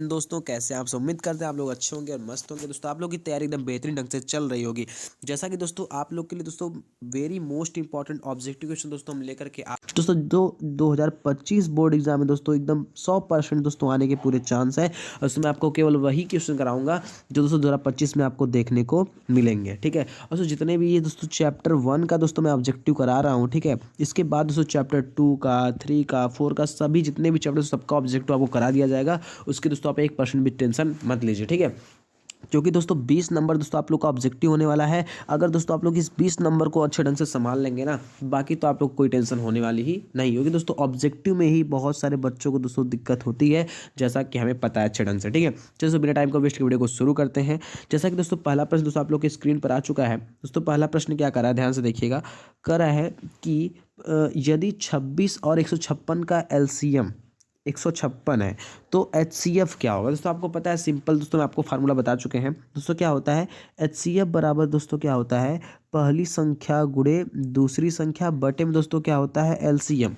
दोस्तों कैसे हैं आप सब। उम्मीद करते हैं आप लोग अच्छे होंगे और मस्त होंगे। दोस्तों आप लोग की तैयारी एकदम बेहतरीन ढंग से चल रही होगी। जैसा कि दोस्तों आप लोग के लिए दोस्तों very most important objective question दोस्तों हम लेकर के आप दोस्तों जो 2025 बोर्ड एग्जाम है दोस्तों एकदम 100% दोस्तों आने के पूरे चांस है। और उसमें आपको केवल वही क्वेश्चन कराऊंगा जो दोस्तों 2025 में आपको देखने को मिलेंगे। ठीक है। और दोस्तों जितने भी ये दोस्तों चैप्टर 1 का दोस्तों मैं ऑब्जेक्टिव करा रहा हूँ। ठीक है। इसके बाद दोस्तों चैप्टर 2 का 3 का 4 का सभी जितने भी चैप्टर सबका ऑब्जेक्टिव आपको करा दिया जाएगा। उसके दोस्तों आप 1% भी टेंशन मत लीजिए। ठीक है। क्योंकि दोस्तों 20 नंबर दोस्तों आप लोग का ऑब्जेक्टिव होने वाला है। अगर दोस्तों आप लोग इस 20 नंबर को अच्छे ढंग से संभाल लेंगे ना, बाकी तो आप लोग को कोई टेंशन होने वाली ही नहीं होगी। दोस्तों ऑब्जेक्टिव में ही बहुत सारे बच्चों को दोस्तों दिक्कत होती है, जैसा कि हमें पता है अच्छे ढंग से। ठीक है। चलिए दोस्तों बिना टाइम को वेस्ट के वीडियो को शुरू करते हैं। जैसा कि दोस्तों पहला प्रश्न दोस्तों आप लोग की स्क्रीन पर आ चुका है। दोस्तों पहला प्रश्न क्या करा है, ध्यान से देखिएगा। कह रहा है कि यदि 26 और 156 का एलसीएम 156 है तो HCF क्या होगा। दोस्तों आपको पता है, सिंपल दोस्तों मैं आपको फार्मूला बता चुके हैं। दोस्तों क्या होता है HCF बराबर दोस्तों क्या होता है, पहली संख्या गुणे दूसरी संख्या बटे में दोस्तों क्या होता है LCM।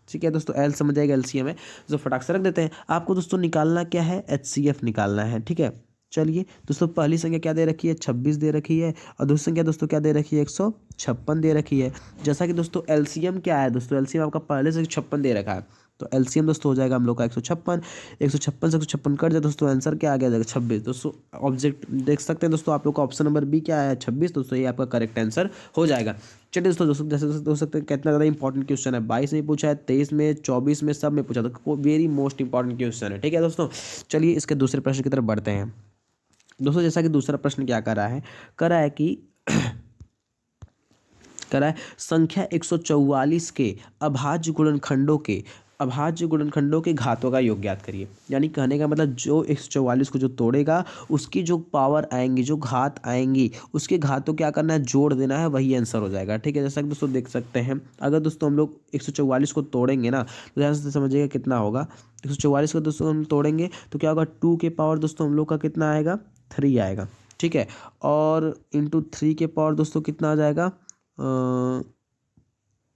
ठीक है दोस्तों, एल समझ जाएगा LCM है। तो फटाक से रख देते हैं। आपको दोस्तों निकालना क्या है, HCF निकालना है। ठीक है। चलिए दोस्तों पहली संख्या क्या दे रखी है, 26 दे रखी है। और दूसरी संख्या दोस्तों क्या दे रखी है, 156 दे रखी है। जैसा कि दोस्तों LCM क्या है, दोस्तों LCM आपका पहले से 56 दे रखा है। तो LCM दोस्तों हो जाएगा हम लोग का 156। 156 से 156 कट जाए दोस्तों, आंसर क्या आ गया जाएगा 26। दोस्तों ऑब्जेक्ट देख सकते हैं दोस्तों आप लोग का ऑप्शन नंबर बी क्या है, 26। दोस्तों ये आपका करेक्ट आंसर हो जाएगा। चलिए दोस्तों दोस्तों जैसे दोस्तों हो सकते हैं कितना ज़्यादा इंपॉर्टेंट क्वेश्चन है, 22 में पूछा है, 23 में, 24 में, सब में पूछा। तो वेरी मोस्ट इंपॉर्टेंट क्वेश्चन है। ठीक है दोस्तों, चलिए इसके दूसरे प्रश्न की तरफ बढ़ते हैं। दोस्तों जैसा कि दूसरा प्रश्न क्या कर रहा है, कर रहा है कि करा है संख्या 144 के अभाज्य गुणनखंडों के घातों का योग ज्ञात करिए। यानी कहने का मतलब जो 144 को जो तोड़ेगा उसकी जो पावर आएंगी, जो घात आएंगी, उसके घातों क्या करना है, जोड़ देना है, वही आंसर हो जाएगा। ठीक है। जैसा कि दोस्तों देख सकते हैं, अगर दोस्तों हम लोग 144 को तोड़ेंगे ना, तो ध्यान से समझिएगा कितना होगा। 144 को दोस्तों हम तोड़ेंगे तो क्या होगा, 2 के पावर दोस्तों हम लोग का कितना आएगा, 3 आएगा। ठीक है। और इंटू 3 के पावर दोस्तों कितना आ जाएगा,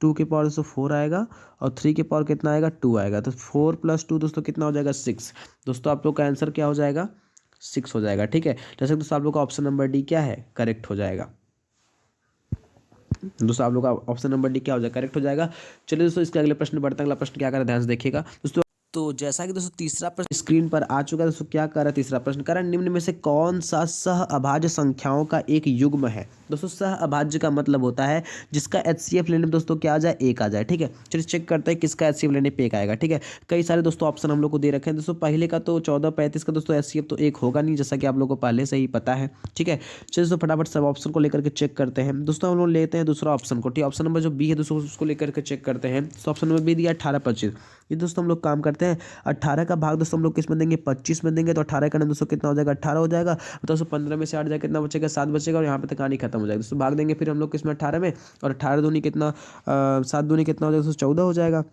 2 के पावर दोस्तों 4 आएगा। और 3 के पावर कितना आएगा, 2 आएगा। तो 4 + 2 दोस्तों कितना हो जाएगा, 6। दोस्तों आप लोग का आंसर क्या हो जाएगा, 6 हो जाएगा। ठीक है। जैसे दोस्तों आप लोग का ऑप्शन नंबर डी क्या है, करेक्ट हो जाएगा। दोस्तों आप लोग का ऑप्शन नंबर डी क्या हो जाएगा, करेक्ट हो जाएगा। चलिए दोस्तों इसके अगले प्रश्न बढ़ते हैं। अगला प्रश्न क्या कर रहा है, ध्यान से देखिएगा दोस्तों। तो जैसा कि दोस्तों तीसरा प्रश्न स्क्रीन पर आ चुका है। दोस्तों क्या कर रहा है, तीसरा प्रश्न कर रहा है, निम्न में से कौन सा सह अभाज्य संख्याओं का एक युग्म है। दोस्तों सह अभाज्य का मतलब होता है जिसका HCF लेने में दोस्तों क्या आ जाए, 1 आ जाए। ठीक है। चलिए चेक करते हैं किसका HCF लेने पे 1 आएगा। ठीक है। कई सारे दोस्तों ऑप्शन हम लोग को दे रखे हैं। दोस्तों पहले का तो 1435 का दोस्तों HCF तो 1 होगा नहीं, जैसा कि आप लोग को पहले से ही पता है। ठीक है। चलिए दोस्तों फटाफट सब ऑप्शन को लेकर के चेक करते हैं। दोस्तों हम लोग लेते हैं दूसरा ऑप्शन को। ठीक, ऑप्शन नंबर जो बी है दोस्तों उसको लेकर के चेक करते हैं। तो ऑप्शन नंबर बी दिया 1825। ये दोस्तों हम लोग काम करते हैं, 18 का भाग दोस्तों हम लोग किस में देंगे, 25 में देंगे। तो 18 का दोस्तों कितना हो जाएगा, 18 हो जाएगा। तो दोस्तों 15 में से 8 जाएगा, कितना बचेगा, 7 बचेगा। और यहाँ पे तक कहानी खत्म हो जाएगी। दोस्तों भाग देंगे फिर हम लोग किस में, 18 में। और 18 दूनी कितना, 7 दूनी कितना हो जाएगा दोस्तों, 14 हो जाएगा।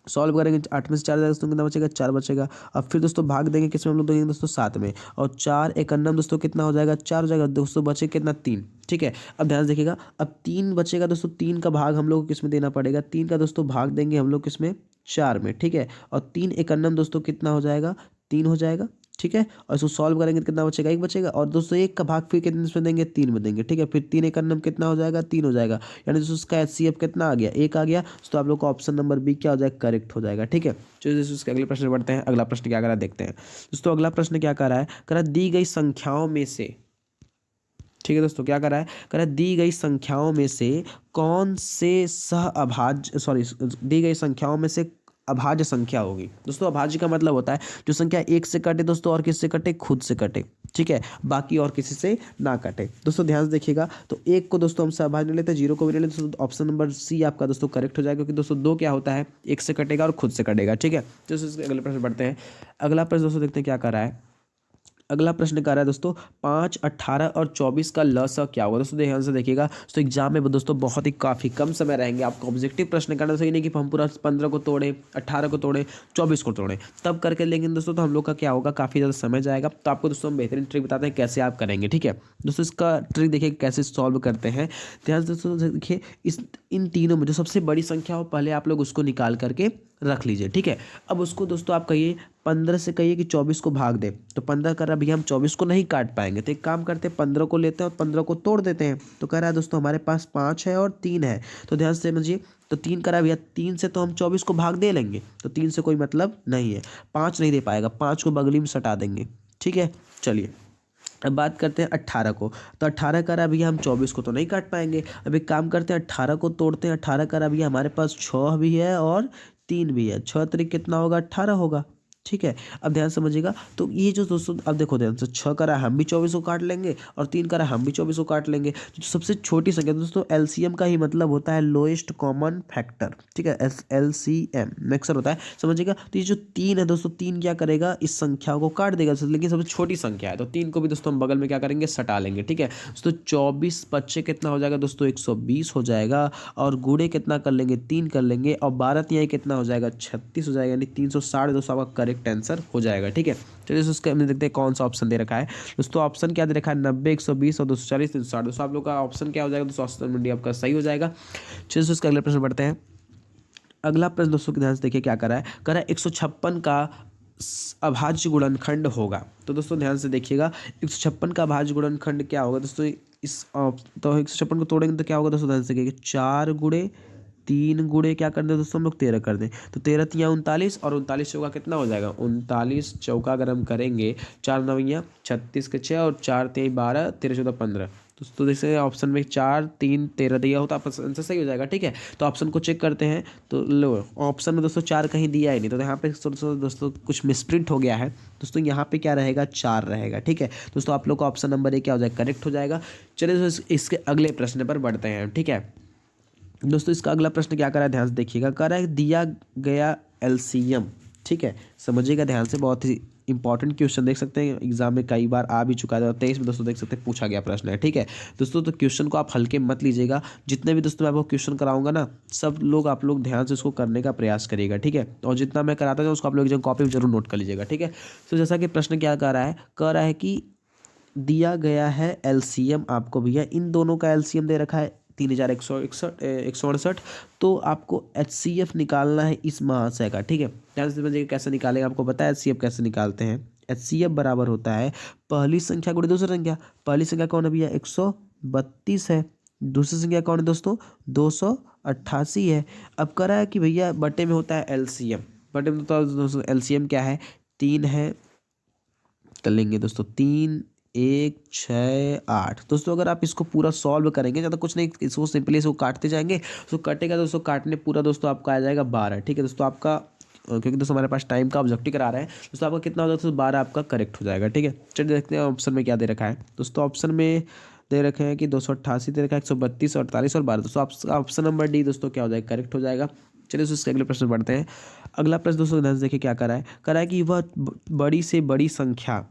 सॉल्व करेंगे, 8 में से 4 जाएगा दोस्तों, कितना बचेगा, 4 बचेगा। अब फिर दोस्तों भाग देंगे किस में, हम लोग देंगे दोस्तों 7 में। और 4 एकन्नम दोस्तों कितना हो जाएगा, 4 हो जाएगा। दोस्तों बचे कितना, 3। ठीक है। अब ध्यान से देखिएगा, अब 3 बचेगा दोस्तों, 3 का भाग हम लोग को किस में देना पड़ेगा, 3 का दोस्तों भाग देंगे हम लोग किस में, 4 में। ठीक है। और 3 एकन्नम दोस्तों कितना हो जाएगा, 3 हो जाएगा। ठीक है। और इसको सॉल्व करेंगे तो कितना बचेगा, 1 बचेगा। और दोस्तों 1 का भाग फिर कितने में देंगे, 3 में देंगे। ठीक है। फिर 3 एकन्नम कितना हो जाएगा, 3 हो जाएगा। यानी दोस्तों उसका HCF कितना आ गया, 1 आ गया। तो आप लोग का ऑप्शन नंबर बी क्या हो जाएगा, करेक्ट हो जाएगा। ठीक है। चलिए दोस्तों उसके अगले प्रश्न बढ़ते हैं। अगला प्रश्न क्या कर रहा है देखते हैं। दोस्तों अगला प्रश्न क्या कर रहा है, कह रहा है दी गई संख्याओं में से, ठीक है दोस्तों क्या कर रहा है, कह रहा है दी गई संख्याओं में से कौन से सह अभाज्य दी गई संख्याओं में से अभाज्य संख्या होगी। दोस्तों अभाज्य का मतलब होता है जो संख्या 1 से कटे दोस्तों, और किससे कटे, खुद से कटे। ठीक है। बाकी और किसी से ना कटे। दोस्तों ध्यान से देखिएगा, तो 1 को दोस्तों हम अभाज्य नहीं लेते, 0 को भी नहीं लेते। दोस्तों ऑप्शन नंबर सी आपका दोस्तों करेक्ट हो जाएगा, क्योंकि दोस्तों 2 क्या होता है, 1 से कटेगा और खुद से कटेगा। ठीक है। दोस्तों इसके अगले प्रश्न बढ़ते हैं। अगला प्रश्न दोस्तों देखते हैं क्या कर रहा है। अगला प्रश्न कर रहा है दोस्तों 5, 18 और 24 का लसा क्या होगा। दोस्तों ध्यान से देखिएगा, तो एग्जाम में दोस्तों बहुत ही काफ़ी कम समय रहेंगे। आपको ऑब्जेक्टिव प्रश्न करना सही नहीं कि हम पूरा 15 को तोड़े, 18 को तोड़े, 24 को तोड़े, तब करके। लेकिन दोस्तों तो हम लोग का क्या होगा, काफ़ी ज़्यादा समय जाएगा। तो आपको दोस्तों हम बेहतरीन ट्रिक बताते हैं कैसे आप करेंगे। ठीक है। दोस्तों इसका ट्रिक देखिए कैसे सॉल्व करते हैं। ध्यान से दोस्तों देखिए, इन तीनों में जो सबसे बड़ी संख्या हो, पहले आप लोग उसको निकाल करके रख लीजिए, ठीक है। अब उसको दोस्तों आप कहिए 15 से कहिए कि 24 को भाग दे, तो 15 कर रहा भैया हम 24 को नहीं काट पाएंगे, तो एक काम करते हैं 15 को लेते हैं और 15 को तोड़ देते हैं। तो कह रहा है दोस्तों हमारे पास 5 है और 3 है, तो ध्यान से समझिए। तो 3 करा भैया, 3 से तो हम 24 को भाग दे लेंगे, तो 3 से कोई मतलब नहीं है। 5 नहीं दे पाएगा, 5 को बगली में सटा देंगे, ठीक है। चलिए अब बात करते हैं 18 को, तो 18 करा भैया हम 24 को तो नहीं काट पाएंगे। अब एक काम करते हैं 18 को तोड़ते हैं। 18 करा भैया हमारे पास 6 भी है और 3 भी है, 6 तरीक कितना होगा, 18 होगा, ठीक है। अब ध्यान समझिएगा, तो ये जो दोस्तों अब देखो ध्यान से, 6 करा हम भी 24 को काट लेंगे और 3 करा हम भी 24 को काट लेंगे। तो सबसे छोटी संख्या दोस्तों, एलसीएम का ही मतलब होता है लोएस्ट कॉमन फैक्टर, ठीक है, एलसीएम मिक्सर होता है, समझिएगा। तो ये जो 3 है दोस्तों, 3 क्या करेगा, इस संख्या को काट देगा, लेकिन सबसे छोटी संख्या है तो 3 को भी दोस्तों हम बगल में क्या करेंगे, सटा लेंगे, ठीक है। दोस्तों 24 बच्चे कितना हो जाएगा दोस्तों, 120 हो जाएगा, और गुणे कितना कर लेंगे, 3 कर लेंगे, और 12 तिहाई कितना हो जाएगा, 36 हो जाएगा, यानी 360 दोस्तों आपका करेक्ट आंसर हो जाएगा, ठीक है। चलिए उसके हमने देखते हैं कौन सा ऑप्शन दे रखा है दोस्तों। ऑप्शन क्या दे रखा है, 90, 120 और 240, 360। दोस्तों आप लोग का ऑप्शन क्या हो जाएगा दोस्तों, ऑप्शन नंबर डी आपका सही हो जाएगा। चलिए उसका अगले प्रश्न बढ़ते हैं। अगला प्रश्न दोस्तों के ध्यान से देखिए क्या कर रहा है, कह रहा है 156 का अभाज्य गुणनखंड होगा। तो दोस्तों ध्यान से देखिएगा, 156 का अभाज्य गुणनखंड क्या होगा दोस्तों, तो 156 को तोड़ेंगे तो क्या होगा दोस्तों, ध्यान से देखिए, 4 गुणे 3 गुणे क्या कर दें दोस्तों हम लोग, 13 कर दें, तो 13 तिया 39, और 39 चौका कितना हो जाएगा, 39 चौका अगर हम करेंगे, 4 नवैया 36 के 6 और 4 तिहाई 12, 13 14 15। दोस्तों जैसे ऑप्शन में 4 3 13 दिया हो तो आपका आंसर सही हो जाएगा, ठीक है। तो ऑप्शन को चेक करते हैं, तो लो ऑप्शन में दोस्तों 4 कहीं दिया ही नहीं, तो यहाँ पे दोस्तों कुछ मिसप्रिंट हो गया है दोस्तों, यहाँ पे क्या रहेगा, 4 रहेगा, ठीक है। दोस्तों आप लोग का ऑप्शन नंबर ए क्या हो जाएगा, करेक्ट हो जाएगा। चलिए दोस्तों इसके अगले प्रश्न पर बढ़ते हैं, ठीक है। दोस्तों इसका अगला प्रश्न क्या कर रहा है, ध्यान से देखिएगा, कर रहा है दिया गया एलसीएम, ठीक है, समझिएगा ध्यान से, बहुत ही इंपॉर्टेंट क्वेश्चन देख सकते हैं, एग्जाम में कई बार आ भी चुका है, 23 में दोस्तों देख सकते हैं पूछा गया प्रश्न है, ठीक है दोस्तों। तो क्वेश्चन को आप हल्के मत लीजिएगा, जितने भी दोस्तों मैं आपको क्वेश्चन कराऊंगा ना, सब लोग आप लोग ध्यान से उसको करने का प्रयास करिएगा, ठीक है। और जितना मैं कराता हूँ उसको आप लोग कॉपी में जरूर नोट कर लीजिएगा, ठीक है। तो जैसा कि प्रश्न क्या कह रहा है कि दिया गया है एलसीएम आपको भैया, इन दोनों का एलसीएम दे रखा है 3168, तो आपको एचसीएफ निकालना है इस महाशय का, ठीक है। ध्यान से समझिए कैसे निकालेंगे, आपको पता है एचसीएफ कैसे निकालते हैं। एचसीएफ बराबर होता है पहली संख्या गुणे दूसरी संख्या। पहली संख्या कौन है भैया, 132 है, दूसरी संख्या कौन है दोस्तों, 288 है। अब कह रहा है कि भैया बटे में होता है एलसीएम, बटे में तो दोस्तों एलसीएम क्या है, 3 है, कर लेंगे दोस्तों 3 1 6 8। दोस्तों अगर आप इसको पूरा सॉल्व करेंगे, ज़्यादा कुछ नहीं, इसको सिंपली इसको काटते जाएंगे, तो कटेगा दोस्तों, काटने पूरा दोस्तों आपका आ जाएगा 12, ठीक है दोस्तों। आपका क्योंकि दोस्तों हमारे पास टाइम का ऑब्जेक्टिव करा रहे हैं दोस्तों, आपका कितना हो जाता है, 12 आपका करेक्ट हो जाएगा, ठीक है। चलिए देखते हैं ऑप्शन में क्या दे रखा है दोस्तों। ऑप्शन में दे रखे हैं कि 288 दे रखा है, 132 48 और 12। दोस्तों ऑप्शन नंबर डी दोस्तों क्या हो जाएगा, करेक्ट हो जाएगा। चलिए उसके अगले प्रश्न बढ़ते हैं। अगला प्रश्न दोस्तों ध्यान से देखिए क्या करा है, करा है कि वह बड़ी से बड़ी संख्या,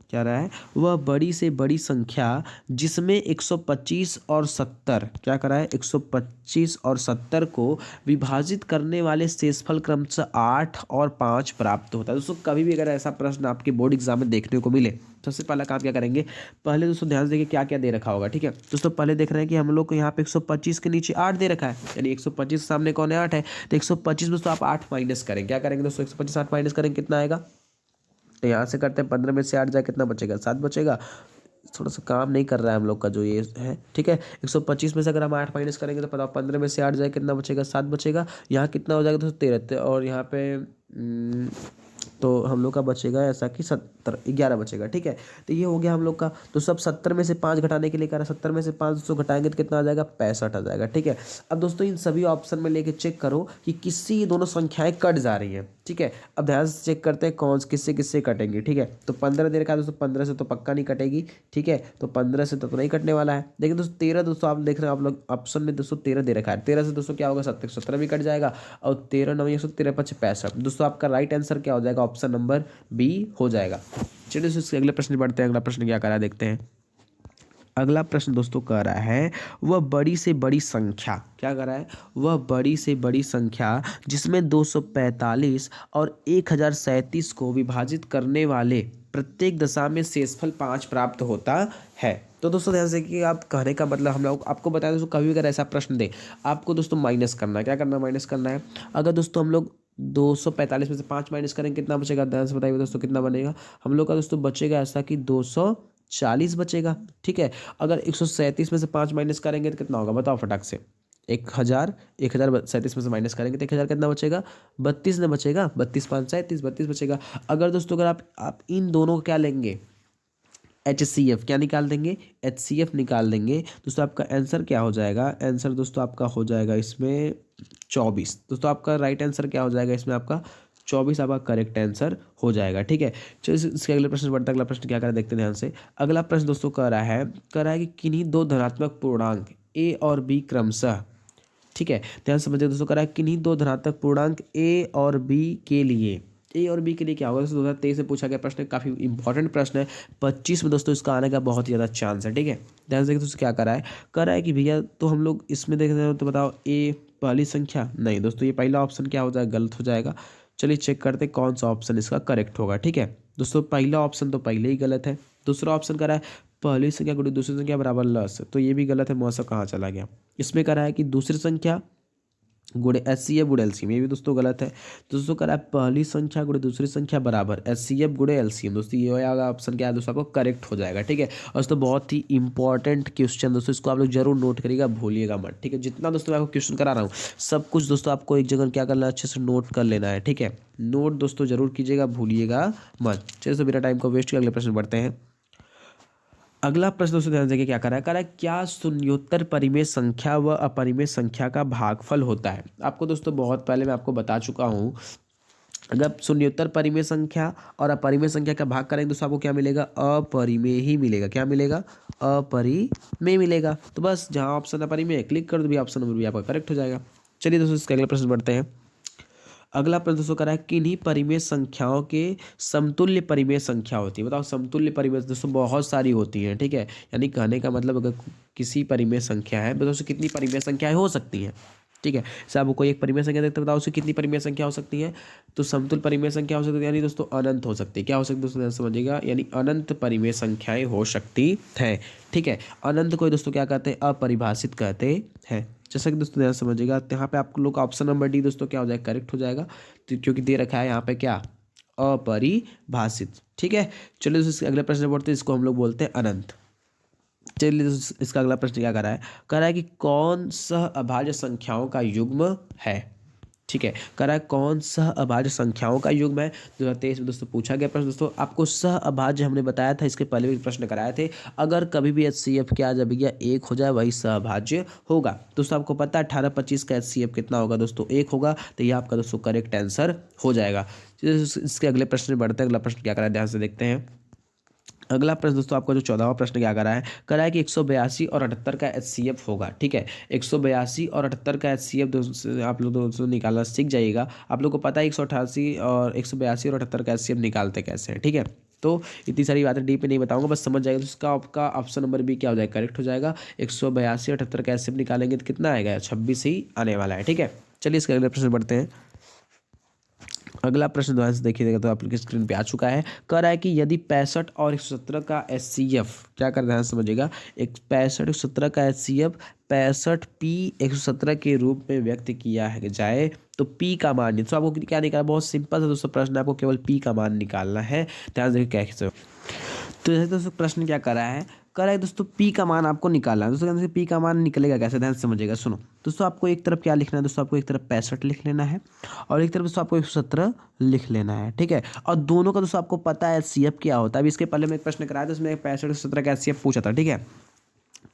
क्या रहा है, वह बड़ी से बड़ी संख्या जिसमें 125 और 70, क्या करा है, 125 और 70 को विभाजित करने वाले शेषफल क्रमशः 8 और 5 प्राप्त होता है। दोस्तों कभी भी अगर ऐसा प्रश्न आपके बोर्ड एग्जाम में देखने को मिले, सबसे पहला काम क्या करेंगे, पहले दोस्तों ध्यान से देखिए क्या क्या दे रखा होगा, ठीक है दोस्तों। पहले देख रहे हैं कि हम लोग को यहाँ पे 125 के नीचे 8 दे रखा है, यानी 125 के सामने कौन है, 8 है, तो 125 दोस्तों आप 8 माइनस करेंगे, क्या करेंगे दोस्तों, 125 8 माइनस करेंगे, कितना आएगा, तो यहाँ से करते हैं 15 में से 8 जाए कितना बचेगा, 7 बचेगा। थोड़ा सा काम नहीं कर रहा है हम लोग का जो ये है, ठीक है। 125 में से अगर हम 8 माइनस करेंगे तो पता 15 में से 8 जाए कितना बचेगा, 7 बचेगा। यहाँ कितना हो जाएगा दोस्तों, 13, और यहाँ पे तो हम लोग का बचेगा ऐसा कि 11 बचेगा, ठीक है। तो ये हो गया हम लोग का। तो सब 70 में से 5 घटाने के लिए कह रहा है, 70 में से 5 दोस्तों घटाएंगे तो कितना आ जाएगा, 65 आ जाएगा, ठीक है। अब दोस्तों इन सभी ऑप्शन में लेके चेक करो कि किससे ये दोनों संख्याएं कट जा रही हैं, ठीक है। अब ध्यान से चेक करते हैं कौन किससे किससे कटेंगे, ठीक है। तो 15 दे रखा है दोस्तों, 15 से तो पक्का नहीं कटेगी, ठीक है। तो 15 से तो नहीं कटने वाला है। लेकिन दोस्तों 13 दोस्तों आप देख रहे हैं, आप लोग ऑप्शन में दोस्तों 13 दे रखा है, 13 से दोस्तों क्या होगा, 17 भी कट जाएगा, और 13 9 113 5 65। दोस्तों आपका राइट आंसर क्या हो जाएगा, ऑप्शन नंबर बी हो जाएगा। चलिए इसके अगले प्रश्न बढ़ते हैं। अगला प्रश्न क्या करा देखते हैं। अगला प्रश्न दोस्तों कह रहा है, वह बड़ी से बड़ी संख्या, क्या कह रहा है, वह बड़ी से बड़ी संख्या जिसमें 245 और 1037 को विभाजित करने वाले प्रत्येक दशा में शेषफल 5 प्राप्त होता है। तो दोस्तों ध्यान से कि आप कहने का मतलब हम लोग आपको बताएं दोस्तों, कभी अगर ऐसा प्रश्न दे आपको दोस्तों माइनस करना है, क्या करना है, माइनस करना है। अगर दोस्तों हम लोग 245 में से 5 माइनस करेंगे कितना बचेगा, ध्यान से बताइए दोस्तों कितना बनेगा हम लोग का दोस्तों, बचेगा ऐसा कि 240 बचेगा। ठीक है, अगर 137 में से 5 माइनस करेंगे तो कितना होगा बताओ फटाक से। 1037 में से माइनस करेंगे तो 1000 कितना बचेगा, 32 ना बचेगा, 32 5 37 32 बचेगा। अगर दोस्तों अगर आप इन दोनों को क्या लेंगे, HCF क्या निकाल देंगे, HCF निकाल देंगे दोस्तों, आपका आंसर क्या हो जाएगा, आंसर दोस्तों आपका हो जाएगा इसमें 24। दोस्तों आपका राइट आंसर क्या हो जाएगा इसमें, आपका 24 आपका करेक्ट आंसर हो जाएगा। ठीक है, चलिए इसके अगले प्रश्न बढ़ता है। अगला प्रश्न क्या करें देखते हैं ध्यान से। अगला प्रश्न दोस्तों कह रहा है कि किन्हीं दो धनात्मक पूर्णांक A और B क्रमशः, ठीक है ध्यान से समझिए दोस्तों, कह रहा है किन्हीं दो धनात्मक पूर्णांक A और B के लिए, ए और बी के लिए क्या होगा दोस्तों, 2023 से पूछा गया प्रश्न है, काफ़ी इंपॉर्टेंट प्रश्न है। 25 में दोस्तों इसका आने का बहुत ज़्यादा चांस है। ठीक है, ध्यान से दोस्तों क्या कर रहा है कि भैया तो हम लोग इसमें देख रहे हो तो बताओ ए पहली संख्या, नहीं दोस्तों ये पहला ऑप्शन क्या हो जाएगा, गलत हो जाएगा। चलिए चेक करते कौन सा ऑप्शन इसका करेक्ट होगा। ठीक है दोस्तों, पहला ऑप्शन तो पहले ही गलत है। दूसरा ऑप्शन कह रहा है पहली संख्या गुणे दूसरी संख्या बराबर लस, तो ये भी गलत है, मौसा कहाँ चला गया। इसमें कह रहा है कि दूसरी संख्या गुणे HCF गुणे LCM, ये भी दोस्तों गलत है। दोस्तों कह रहा है पहली संख्या गुणे दूसरी संख्या बराबर HCF गुणे LCM, दोस्तों ये वाला ऑप्शन क्या है दोस्तों, आपको करेक्ट हो जाएगा। ठीक है, और दोस्तों बहुत ही इंपॉर्टेंट क्वेश्चन दोस्तों, इसको आप लोग जरूर नोट करिएगा, भूलिएगा मत। ठीक है, जितना दोस्तों मैं आपको क्वेश्चन करा रहा हूँ सब कुछ दोस्तों आपको एक जगह क्या करना है, अच्छे से नोट कर लेना है। ठीक है, नोट दोस्तों जरूर कीजिएगा, भूलिएगा मत। चलिए तो बिना टाइम को वेस्ट किए अगले प्रश्न बढ़ते हैं। अगला प्रश्न दोस्तों ध्यान देंगे क्या कर रहा है क्या शून्योत्तर परिमेय संख्या व अपरिमेय संख्या का भागफल होता है। आपको दोस्तों बहुत पहले मैं आपको बता चुका हूँ, अगर शून्योत्तर परिमेय संख्या और अपरिमेय संख्या का भाग करेंगे दोस्तों आपको क्या मिलेगा, अपरिमेय ही मिलेगा। क्या मिलेगा, अपरिमेय मिलेगा। तो बस जहाँ ऑप्शन अपरिमेय क्लिक कर दो भी, ऑप्शन नंबर भी आपका करेक्ट हो जाएगा। चलिए दोस्तों इसका अगला प्रश्न बढ़ते हैं। अगला प्रश्न दोस्तों कह रहा है किन्हीं परिमेय संख्याओं के समतुल्य परिमेय संख्या होती है। बताओ समतुल्य परिमेय दोस्तों बहुत सारी होती हैं। ठीक है, यानी कहने का मतलब अगर किसी परिमेय संख्या है दोस्तों कितनी परिमेय संख्याएं हो सकती हैं। ठीक है, जैसे आपको कोई एक परिमेय संख्या देखते बताओ उसकी कितनी परिमेय संख्या हो सकती है, तो समतुल्य परिमेय संख्या हो सकती है, यानी दोस्तों अनंत हो सकती है। क्या हो सकती है दोस्तों ध्यान से समझिएगा, यानी अनंत परिमेय संख्याएं हो सकती हैं। ठीक है, अनंत को दोस्तों क्या कहते हैं, अपरिभाषित कहते हैं। जैसा कि दोस्तों ध्यान समझिएगा, तो यहाँ पे आप लोग का ऑप्शन नंबर डी दोस्तों क्या हो जाएगा, करेक्ट हो जाएगा, तो क्योंकि दे रखा है यहाँ पे क्या, अपरिभाषित। ठीक है, चलिए दोस्तों अगले प्रश्न बढ़ते हैं, इसको हम लोग बोलते हैं अनंत। चलिए दोस्तों इसका अगला प्रश्न क्या कर रहा है कि कौन सह अभाज्य संख्याओं का युग्म है। ठीक है, कह रहा है कौन सह अभाज्य संख्याओं का युग्म है। 2023 में दोस्तों पूछा गया प्रश्न। दोस्तों आपको सह अभाज्य हमने बताया था, इसके पहले भी प्रश्न कराए थे, अगर कभी भी HCF क्या जब यह 1 हो जाए वही सह अभाज्य होगा। दोस्तों आपको पता है 18-25 का HCF कितना होगा दोस्तों, 1 होगा, तो ये आपका दोस्तों करेक्ट आंसर हो जाएगा। इसके अगले प्रश्न में बढ़ते हैं। अगला प्रश्न क्या करा है ध्यान से देखते हैं। अगला प्रश्न दोस्तों आपका जो 14वां प्रश्न क्या कर रहा है कि 182 और 78 का HCF होगा। ठीक है, 182 और 78 का HCF दोस्तों आप लोग दोस्तों निकालना सीख जाइएगा। आप लोग को पता है 182 और 182 और 78 का HCF निकालते कैसे हैं। ठीक है, तो इतनी सारी बातें डीप में नहीं बताऊंगा, बस समझ जाएगा। तो इसका आपका ऑप्शन नंबर बी क्या हो जाएगा, करेक्ट हो जाएगा। 182 और 78 का HCF निकालेंगे तो कितना आएगा, 26 ही आने वाला है। ठीक है, चलिए इसके अगले प्रश्न बढ़ते हैं। अगला प्रश्न ध्यान से देखिएगा तो आप लोग की स्क्रीन पे आ चुका है। कह रहा है कि यदि 65 और 117 का HCF क्या कर ध्यान से समझिएगा, एक 65 117 का HCF 65 P 117 के रूप में व्यक्त किया है जाए तो P का मान, तो आपको क्या निकालना, बहुत सिंपल सा दोस्तों प्रश्न है, आपको केवल P का मान निकालना है। ध्यान से देखिए कैसे। तो जैसे दोस्तों प्रश्न क्या कर रहा है दोस्तों P का मान आपको निकालना है। दोस्तों जैसे P का मान निकलेगा कैसे, ध्यान से समझिएगा। सुनो दोस्तों, आपको एक तरफ क्या लिखना है दोस्तों, आपको एक तरफ 65 लिख लेना है और एक तरफ दोस्तों आपको 117 लिख लेना है। ठीक है, और दोनों का दोस्तों आपको पता है HCF क्या होता है। अभी इसके पहले मैं एक प्रश्न कराया था, उसमें 65 117 का HCF पूछा था। ठीक है,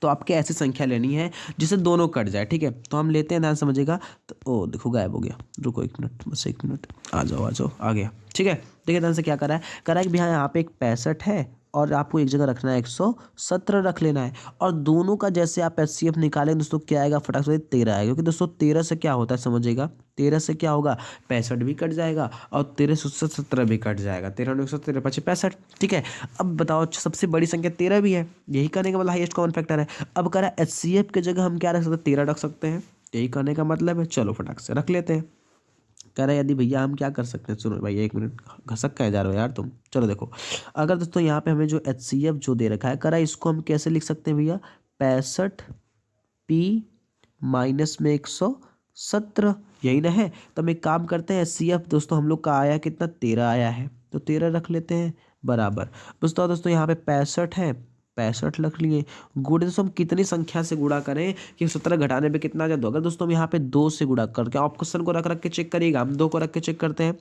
तो आपके ऐसी संख्या लेनी है जिससे दोनों कट जाए। ठीक है, तो हम लेते हैं, ध्यान समझिएगा। तो ओ देखो गायब हो गया, रुको 1 मिनट, बस 1 मिनट, आ जाओ आ गया। ठीक है, देखिए ध्यान से क्या कर रहा है कि भैया यहाँ पे एक 65 है और आपको एक जगह रखना है 117 रख लेना है, और दोनों का जैसे आप HCF निकालेंगे दोस्तों क्या आएगा, फटाक से 13 आएगा। क्योंकि दोस्तों 13 से क्या होता है समझिएगा, 13 से क्या होगा, 65 भी कट जाएगा और 13 से 117 भी कट जाएगा, 13 और 117 25 65। ठीक है, अब बताओ सबसे बड़ी संख्या 13 भी है, यही करने का मतलब हाईएस्ट कॉमन फैक्टर है। अब कह रहा है HCF की जगह हम क्या रख सकते हैं, 13 रख सकते हैं, यही करने का मतलब है। चलो फटाक से रख लेते हैं। कह रहा है यदि भैया हम क्या कर सकते हैं, सुनो भाई 1 मिनट, घसक कहे जा रहे हो यार तुम। चलो देखो, अगर दोस्तों यहाँ पे हमें जो HCF जो दे रखा है, कह रहा है इसको हम कैसे लिख सकते हैं भैया, 65 P माइनस में 117 17, यही ना है। तो हम एक काम करते हैं, HCF दोस्तों हम लोग का आया कितना, 13 आया है, तो 13 रख लेते हैं बराबर। दोस्तों यहाँ पे 65 है, 65 रख लिए। गुणे दोस्तों हम कितनी संख्या से गुणा करें कि 17 घटाने पे कितना आ जाए, दो। अगर दोस्तों हम यहाँ पे 2 से गुणा करके, आप क्वेश्चन को रख रख के चेक करिएगा, हम 2 को रख के चेक करते हैं,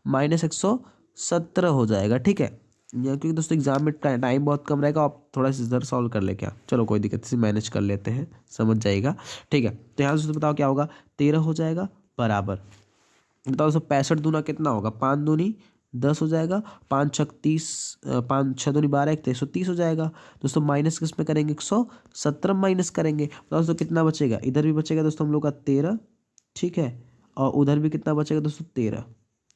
-117 हो जाएगा, ठीक है। या क्योंकि दोस्तों एग्जाम में टाइम बहुत कम रहेगा, आप थोड़ा सा इधर सॉल्व कर ले क्या, चलो कोई दिक्कत नहीं, मैनेज कर लेते हैं, समझ जाएगा, ठीक है। तो यहाँ से बताओ क्या होगा, 13 हो जाएगा बराबर। बताओ दोस्तों 65 दूना कितना होगा, 5 दूनी 10 हो जाएगा, 5 छक 30, 5 6 दूनी 12, 130 हो जाएगा। दोस्तों माइनस किस में करेंगे, 117 माइनस करेंगे। बताओ दोस्तों कितना बचेगा, इधर भी बचेगा दोस्तों हम लोग का 13, ठीक है, और उधर भी कितना बचेगा दोस्तों 13,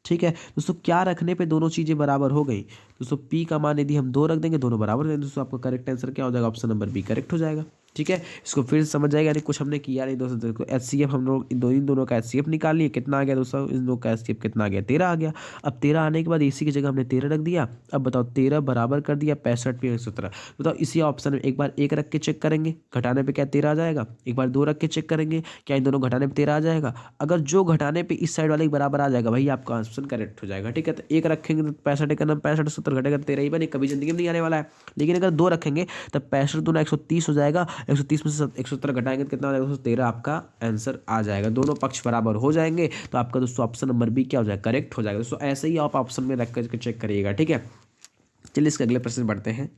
ठीक है। दोस्तों क्या रखने पे दोनों चीज़ें बराबर हो गई, दोस्तों पी का मान यदि हम 2 रख देंगे, दोनों बराबर देंगे, दोस्तों आपका करेक्ट आंसर क्या हो जाएगा, ऑप्शन नंबर बी करेक्ट हो जाएगा, ठीक है। इसको फिर समझ जाएगा, यानी कुछ हमने किया नहीं दोस्तों। देखो HCF हम लोग इन दोनों का HCF निकाल लिए, कितना आ गया दोस्तों, इन दोनों का HCF कितना आ गया, 13 आ गया। अब 13 आने के बाद इसी की जगह हमने 13 रख दिया। अब बताओ 13 बराबर कर दिया 65 पे 117। बताओ इसी ऑप्शन में एक बार 1 रख के चेक करेंगे, घटाने पे क्या 13 आ जाएगा, एक बार 2 रख के चेक करेंगे, क्या इन दोनों घटाने पे 13 आ जाएगा। अगर जो घटाने पे इस साइड वाले के बराबर आ जाएगा, भाई आपका ऑप्शन करेक्ट हो जाएगा, ठीक है। तो 1 रखेंगे तो 65 का नाम 65, 70 घटेगा 13 ही बने, कभी जिंदगी में नहीं आने वाला है। लेकिन अगर 2 रखेंगे तब 65 दूना 130 हो जाएगा, 130 में से 170 घटाएंगे तो कितना हो जाएगा दोस्तों, 13 आपका आंसर आ जाएगा। दोनों पक्ष बराबर हो जाएंगे, तो आपका दोस्तों ऑप्शन नंबर बी क्या हो जाएगा, करेक्ट हो जाएगा। दोस्तों ऐसे ही आप ऑप्शन में रख करके चेक करिएगा, ठीक है। चलिए इसके अगले प्रश्न बढ़ते हैं।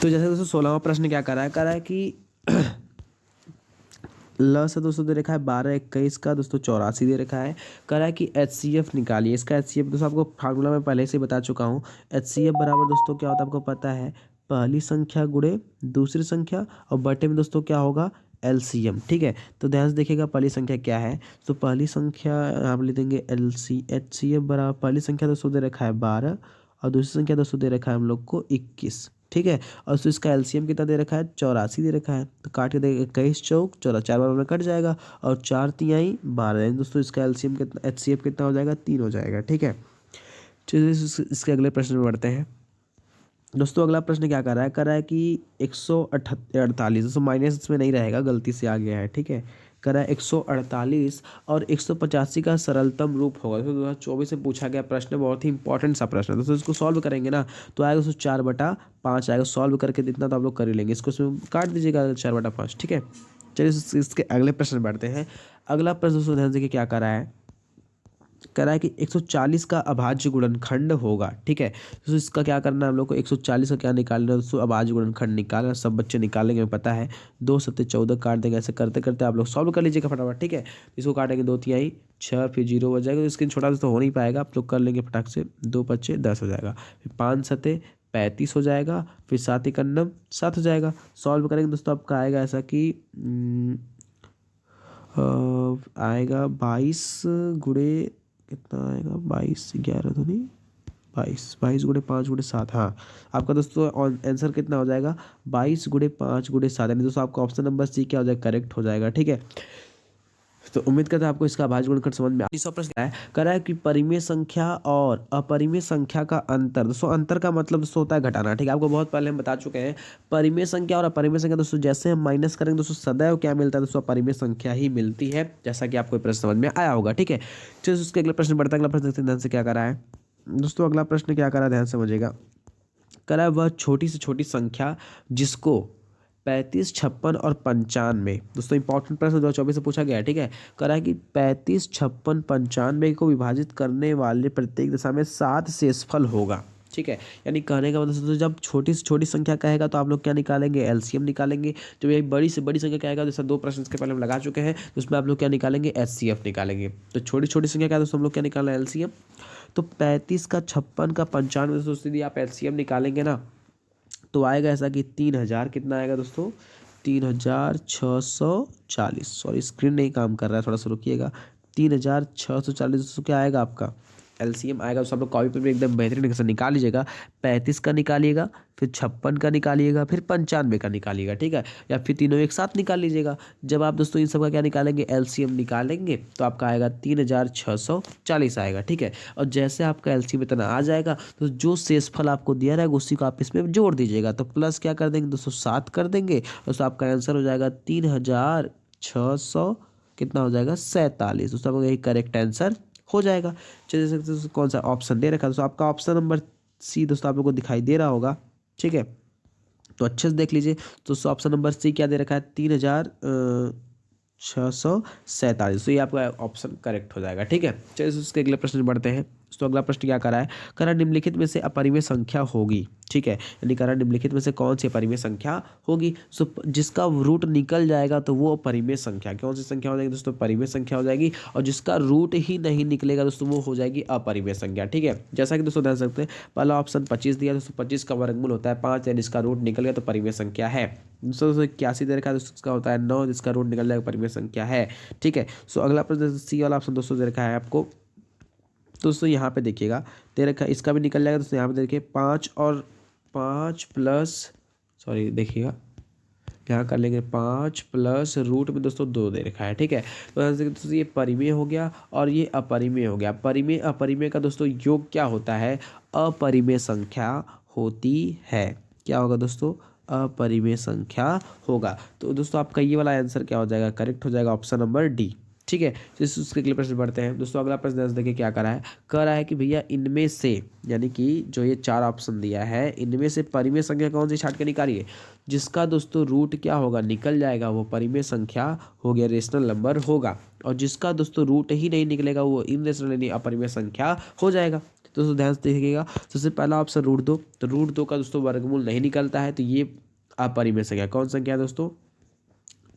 तो जैसे दोस्तों 16वां प्रश्न क्या कर रहा है कि ल से दोस्तों दे रखा है 12 21 का दोस्तों 84 दे रखा है, कह रहा है कि HCF निकालिए। इसका HCF दोस्तों आपको फार्मूला में पहले से बता चुका हूँ। HCF बराबर दोस्तों क्या होता है आपको पता है, पहली संख्या गुणे दूसरी संख्या, और बटे में दोस्तों क्या होगा, LCM, ठीक है। तो ध्यान से देखिएगा पहली संख्या क्या है, तो पहली संख्या आप लिख देंगे HCF बराबर, पहली संख्या दोस्तों दे रखा है 12, और दूसरी संख्या दोस्तों दे रखा है हम लोग को 21, ठीक है। और तो इसका LCM कितना दे रखा है, 84 दे रखा है, तो काट के देगा 21 चौक 14, 4 बार में कट जाएगा, और 4 तिहाई 12, दोस्तों इसका LCM कितना, HCF कितना हो जाएगा, 3 हो जाएगा, ठीक है। चलिए इसके अगले प्रश्न में बढ़ते हैं। दोस्तों अगला प्रश्न क्या कर रहा है कि 148, दोस्तों माइनस में नहीं रहेगा, गलती से आ गया है, ठीक है। कर रहा है 148 और 185 का सरलतम रूप होगा। दोस्तों 2024 से पूछा गया प्रश्न, बहुत ही इंपॉर्टेंट सा प्रश्न है दोस्तों। इसको सॉल्व करेंगे ना तो आएगा दोस्तों 4/5 आएगा, सॉल्व करके जितना तो आप लोग कर ही लेंगे, इसको इसमें काट दीजिएगा 4/5, ठीक है। चलिए इसके अगले प्रश्न बढ़ते हैं। अगला प्रश्न दोस्तों ध्यान से क्या कर रहा है, कह रहा है कि 140 का अभाज्य गुणनखंड होगा, ठीक है। तो इसका क्या करना है हम लोग को, 140 का क्या निकालना है दोस्तों, अभाज्य गुणनखंड निकालना, सब बच्चे निकालेंगे पता है, 2 7 14 काट देंगे, ऐसे करते करते आप लोग सॉल्व कर लीजिएगा फटाफट, ठीक है। इसको काटेंगे 2 तिहाई 6, फिर 0 हो जाएगा, तो स्क्रीन छोटा तो हो नहीं पाएगा, आप लोग कर लेंगे फटाक से, 2 5 10 हो जाएगा, फिर 5 7 35 हो जाएगा, फिर 7 1 7 हो जाएगा। सॉल्व करेंगे दोस्तों आपका आएगा ऐसा कि आएगा 22 गुणे कितना आएगा, 22 11 तो नहीं 22 गुणे 5 गुणे 7, हाँ आपका दोस्तों आंसर कितना हो जाएगा, 22 गुणे 5 गुणे 7, यानी दोस्तों आपका ऑप्शन नंबर सी क्या हो जाएगा, करेक्ट हो जाएगा, ठीक है। तो उम्मीद करता है आपको इसका अभाज्य गुणनखंड समझ में आ। प्रश्न है कह रहा है कि परिमेय संख्या और अपरिमेय संख्या का अंतर, दोस्तों अंतर का मतलब दोस्तों होता है घटाना, ठीक है। आपको बहुत पहले हम बता चुके हैं, परिमेय संख्या और अपरिमेय संख्या दोस्तों जैसे हम माइनस करेंगे दोस्तों सदैव क्या मिलता है दोस्तों, अपरिमेय संख्या ही मिलती है, जैसा कि आपको प्रश्न समझ में आया होगा, ठीक है। चलिए उसके अगले प्रश्न बढ़ता है। अगला प्रश्न ध्यान से क्या कर रहा है दोस्तों, अगला प्रश्न क्या कर रहा है ध्यान से समझिएगा। कह रहा है वह छोटी से छोटी संख्या जिसको 35 56 और 95, दोस्तों इंपॉर्टेंट प्रश्न 2024 से पूछा गया है, ठीक है। कह रहा है कि 35 56 95 को विभाजित करने वाले प्रत्येक दिशा में 7 शेषफल होगा, ठीक है। यानी कहने का मतलब दोस्तों जब छोटी से छोटी संख्या कहेगा तो आप लोग क्या निकालेंगे, LCM निकालेंगे। जब ये बड़ी से बड़ी संख्या कहेगा, जैसा 2 प्रश्न इसके पहले हम लगा चुके हैं, तो उसमें आप लोग क्या निकालेंगे, HCF निकालेंगे। तो छोटी छोटी संख्या क्या दोस्तों हम लोग क्या निकालना है, LCM। तो 35 का 56 का 95 दोस्तों सीधी आप LCM निकालेंगे ना, तो आएगा ऐसा कि 3000 कितना आएगा दोस्तों, 3640, सॉरी स्क्रीन नहीं काम कर रहा है, थोड़ा सा रुकिएगा। 3640 दोस्तों क्या आएगा आपका, एलसीएम आएगा तो सब लोग कॉपी पर एकदम बेहतरीन तरीके से निकाल लीजिएगा। 35 का निकालिएगा, फिर 56 का निकालिएगा, फिर 95 का निकालिएगा, ठीक है, या फिर तीनों एक साथ निकाल लीजिएगा। जब आप दोस्तों इन सब का क्या निकालेंगे, एलसीएम निकालेंगे, तो आपका आएगा 3640 आएगा, ठीक है। और जैसे आपका एलसीएम इतना आ जाएगा तो जो शेषफल आपको दिया रहेगा उसी को आप इसमें जोड़ दीजिएगा। तो प्लस क्या कर देंगे दोस्तों, 7 कर देंगे, दोस्तों आपका आंसर हो जाएगा 3600 कितना हो जाएगा, 47। दोस्तों आपका यही करेक्ट आंसर हो जाएगा। चलिए दोस्तों कौन सा ऑप्शन दे रखा है, दोस्तों आपका ऑप्शन नंबर सी दोस्तों आप लोग को दिखाई दे रहा होगा, ठीक है। तो अच्छे से देख लीजिए दोस्तों, ऑप्शन नंबर सी क्या दे रखा है, 3647। तो ये आपका ऑप्शन करेक्ट हो जाएगा, ठीक है। चलिए उसके अगले प्रश्न में बढ़ते हैं। तो अगला प्रश्न क्या करा है, करा निम्नलिखित में से अपरिमेय संख्या होगी, ठीक है, यानी करा निम्नलिखित में से कौन सी अपरिमेय संख्या होगी। सो जिसका रूट निकल जाएगा तो वो अपरिमेय संख्या, कौन सी संख्या हो जाएगी दोस्तों, परिमेय संख्या हो जाएगी। और जिसका रूट ही नहीं निकलेगा दोस्तों वो हो जाएगी अपरिमेय संख्या, ठीक है। जैसा कि दोस्तों ध्यान सकते हैं, पहला ऑप्शन 25 दिया, दोस्तों 25 का वर्गमूल होता है 5, यानी इसका रूट निकल गया तो परिमेय संख्या है। दोस्तों 81 दे रखा है, दोस्तों इसका होता है 9, जिसका रूट निकल जाएगा परिमेय संख्या है, ठीक है। सो अगला प्रश्न सी वाला ऑप्शन दोस्तों दे रखा है आपको, दोस्तों यहाँ पे देखिएगा दे रखा है, इसका भी निकल जाएगा दोस्तों। यहाँ पे देखिए 5 और 5 प्लस, सॉरी देखिएगा यहाँ कर लेंगे 5 प्लस रूट में दोस्तों 2 दे रखा है, ठीक है। तो दोस्तों ये परिमेय हो गया और ये अपरिमेय हो गया। परिमेय अपरिमेय का दोस्तों योग क्या होता है, अपरिमेय संख्या होती है। क्या होगा दोस्तों, अपरिमेय संख्या होगा। तो दोस्तों आपका ये वाला आंसर क्या हो जाएगा, करेक्ट हो जाएगा ऑप्शन नंबर डी, ठीक है। तो उसके अगले प्रश्न बढ़ते हैं दोस्तों। अगला प्रश्न देखिए क्या करा है, कह रहा है कि भैया इनमें से, यानी कि जो ये 4 ऑप्शन दिया है इनमें से परिमेय संख्या कौन सी छांट के निकालिए। जिसका दोस्तों रूट क्या होगा, निकल जाएगा, वो परिमेय संख्या हो गया, रेशनल नंबर होगा। और जिसका दोस्तों रूट ही नहीं निकलेगा वो इनरेशनल यानी अपरिमेय संख्या हो जाएगा। तो दोस्तों ध्यान से देखिएगा, सबसे पहला ऑप्शन रूट 2, तो रूट 2 का दोस्तों वर्गमूल नहीं निकलता है, तो ये अपरिमेय संख्या, कौन संख्या है दोस्तों,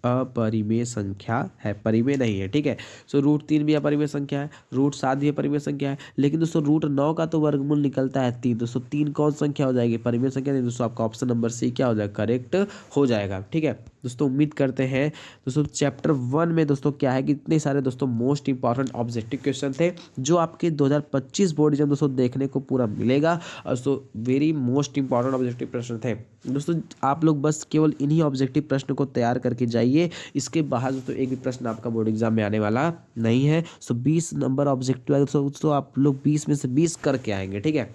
अपरिमेय संख्या है, परिमेय नहीं है, ठीक है। सो रूट 3 भी अपरिमेय संख्या है, रूट 7 भी अपरिमेय संख्या है, लेकिन दोस्तों रूट 9 का तो वर्गमूल निकलता है 3। दोस्तों 3 कौन संख्या हो जाएगी, परिमेय संख्या नहीं। दोस्तों आपका ऑप्शन नंबर सी क्या हो जाएगा, करेक्ट हो जाएगा, ठीक है। दोस्तों उम्मीद करते हैं दोस्तों चैप्टर 1 में दोस्तों क्या है कि इतने सारे दोस्तों मोस्ट इंपॉर्टेंट ऑब्जेक्टिव क्वेश्चन थे जो आपके 2025 बोर्ड एग्जाम दोस्तों देखने को पूरा मिलेगा। और दोस्तों वेरी मोस्ट इंपॉर्टेंट ऑब्जेक्टिव प्रश्न थे दोस्तों। आप लोग बस केवल इन्हीं ऑब्जेक्टिव प्रश्न को तैयार करके जाइए, इसके बाहर दोस्तों एक भी प्रश्न आपका बोर्ड एग्जाम में आने वाला नहीं है। सो 20 नंबर ऑब्जेक्टिव है दोस्तों, आप लोग 20 में से 20 करके आएंगे, ठीक है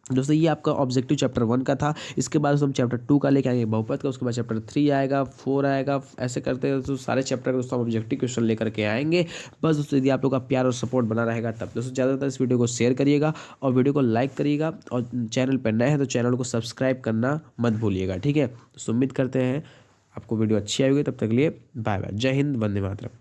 दोस्तों। ये आपका ऑब्जेक्टिव चैप्टर 1 का था। इसके बाद हम चैप्टर 2 का लेके आएंगे बहुपद का, उसके बाद चैप्टर 3 आएगा, 4 आएगा, ऐसे करते हैं दोस्तों सारे चैप्टर का दोस्तों हम ऑब्जेक्टिव क्वेश्चन लेकर के आएंगे। बस दोस्तों यदि आप लोग का प्यार और सपोर्ट बना रहेगा तब दोस्तों ज़्यादातर इस वीडियो को शेयर करिएगा और वीडियो को लाइक करिएगा, और चैनल पर नए हैं तो चैनल को सब्सक्राइब करना मत भूलिएगा, ठीक है। दोस्तों उम्मीद करते हैं आपको वीडियो अच्छी आई होगी। तब तक के लिए बाय बाय, जय हिंद, वंदे मातरम।